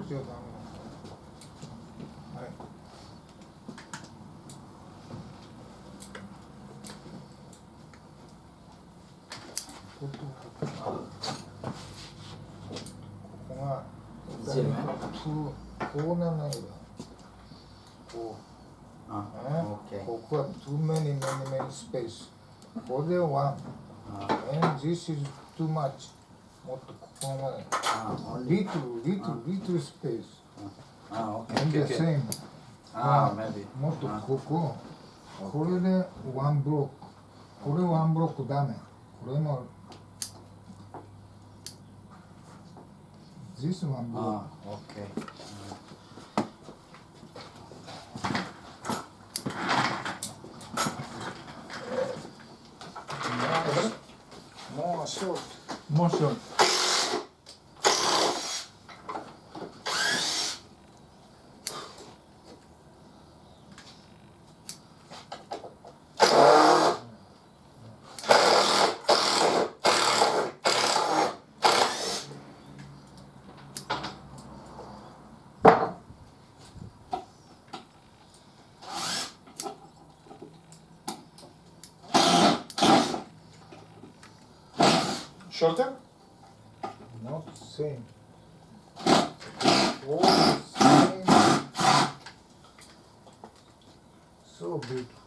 じゃダメだ。はい。ここがこうならないわ。こう。ここは too many space. これは and this is too much. もっとここまで。little space. And the same. maybe. もっとここ。これでワンブロック。これワンブロックダメ。これも。This one block. Okay. More short. More short. Shorter? Not same. All same. So beautiful.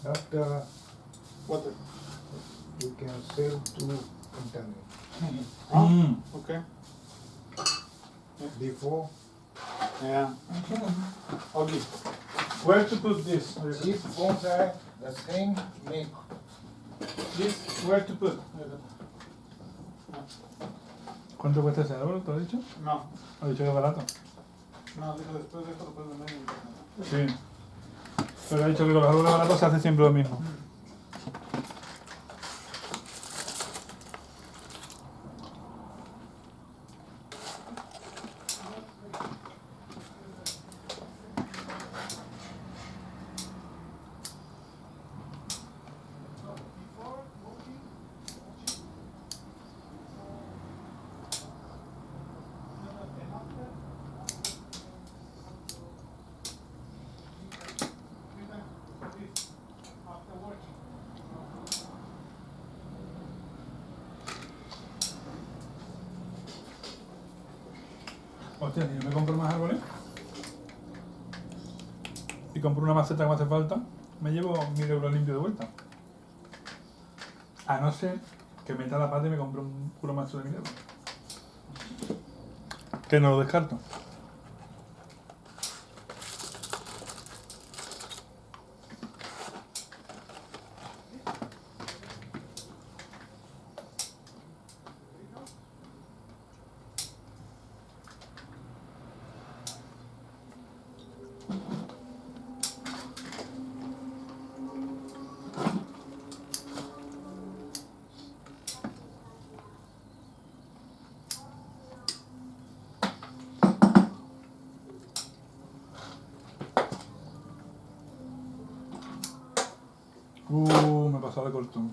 After What? you can sell to internet. Okay. Before, Yeah. Okay. Where to put this? if bonsai the same make. This, where to put? ¿Cuánto cuesta ese árbol? ¿Te has dicho? No. Has dicho que es barato. No, digo después de esto lo puedes vender en internet. Sí. Pero ha dicho que con los árboles baratos se hace siempre lo mismo. Hostia, si yo me compro más árboles y compro una maceta que me hace falta, me llevo 1000 euros limpio de vuelta. A no ser que meta la pata y me compre un puro macho de 1000 euros. Que no lo descarto. Me he pasado de cortón.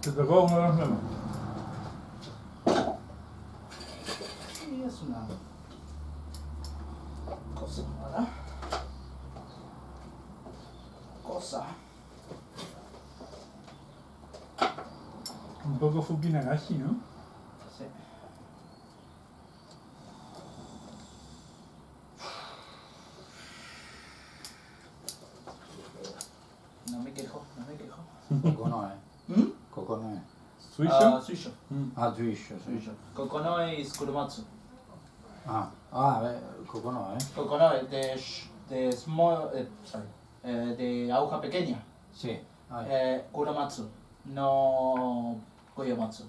Te tocó uno de los nuevos. Sí, es una cosa rara. Cosa. Un poco Fuki Nagashi, ¿no? Sí. No me quejo, no me quejo. ここの絵 ¿Mm? ここの絵 Suisho. Suisho.あ、随所 Suisho. Kokonoe is kurumatsu. ここの絵 Kokonoe de small, sorry, de aguja pequeña. Sí, Kurumatsu. No koyamatsu.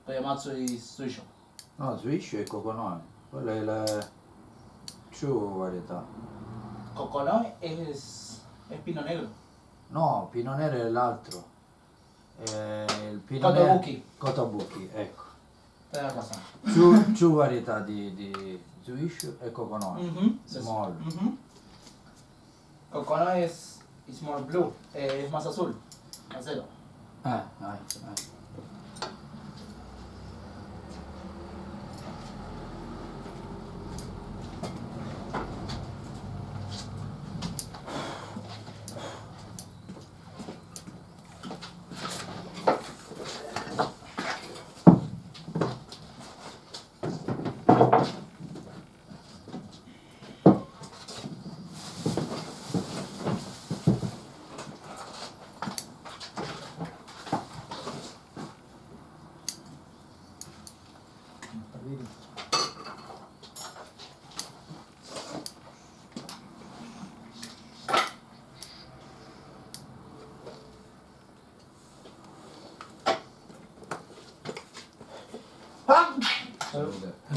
Koyamatsu is suisho. no, Swish è Coconut, quella è la true varietà. Kokonoe es pino negro. No, Pino Nero è l'altro. Il Pino Kotobuki. Nero... Kotobuki, ecco. Tienes razón. True varietà di Swish e Coconut. Small. Kokonoe es more blue, es más azul, acero.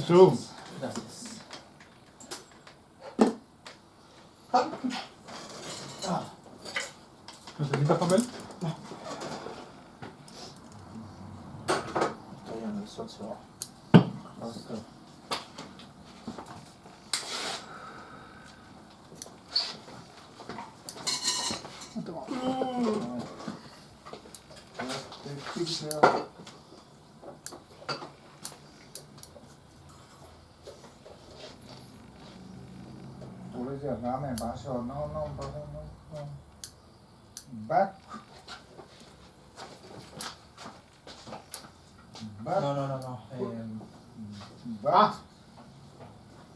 Zoom. Gracias. ¿Necesitas papel? Estoy en el socio. Ramen, baso, no. Back. No. Back.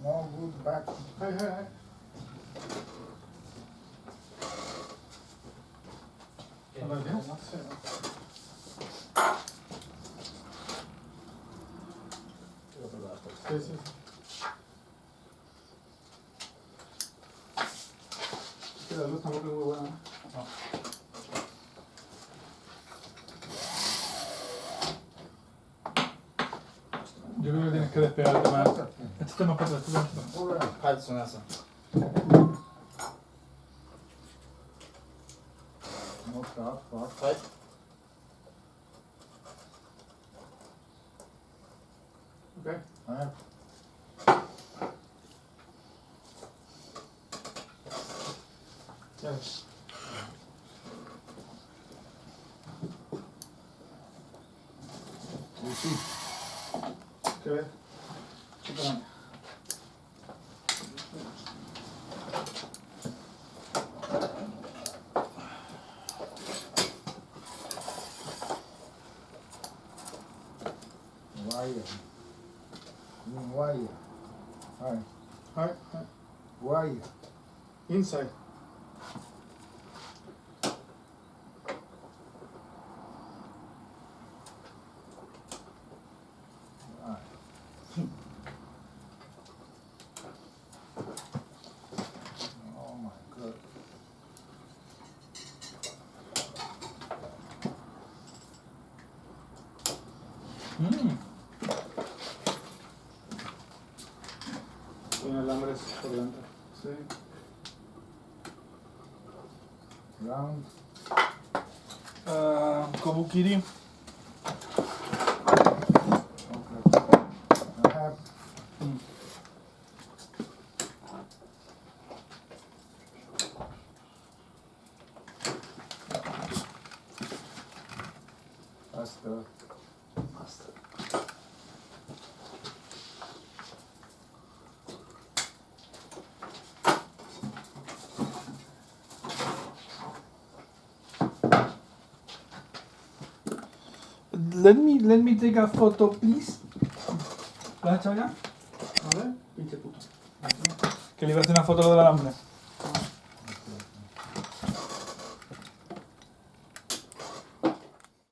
No good back. Sí. Es que la luz tampoco es muy buena. Yo creo que tienes que despegarte más. Este está más para atrás, Okay. Yes. Okay. Super. Wire. Hi. Wire. Inside. Oh my god. Tiene alambres por dentro. Sí. Round. Kobukiri. Okay. I have Master. Master. Let me take a photo, please. ¿Lo has hecho ya? A ver, pinche puto. Que le iba a hacer una foto de la alambre.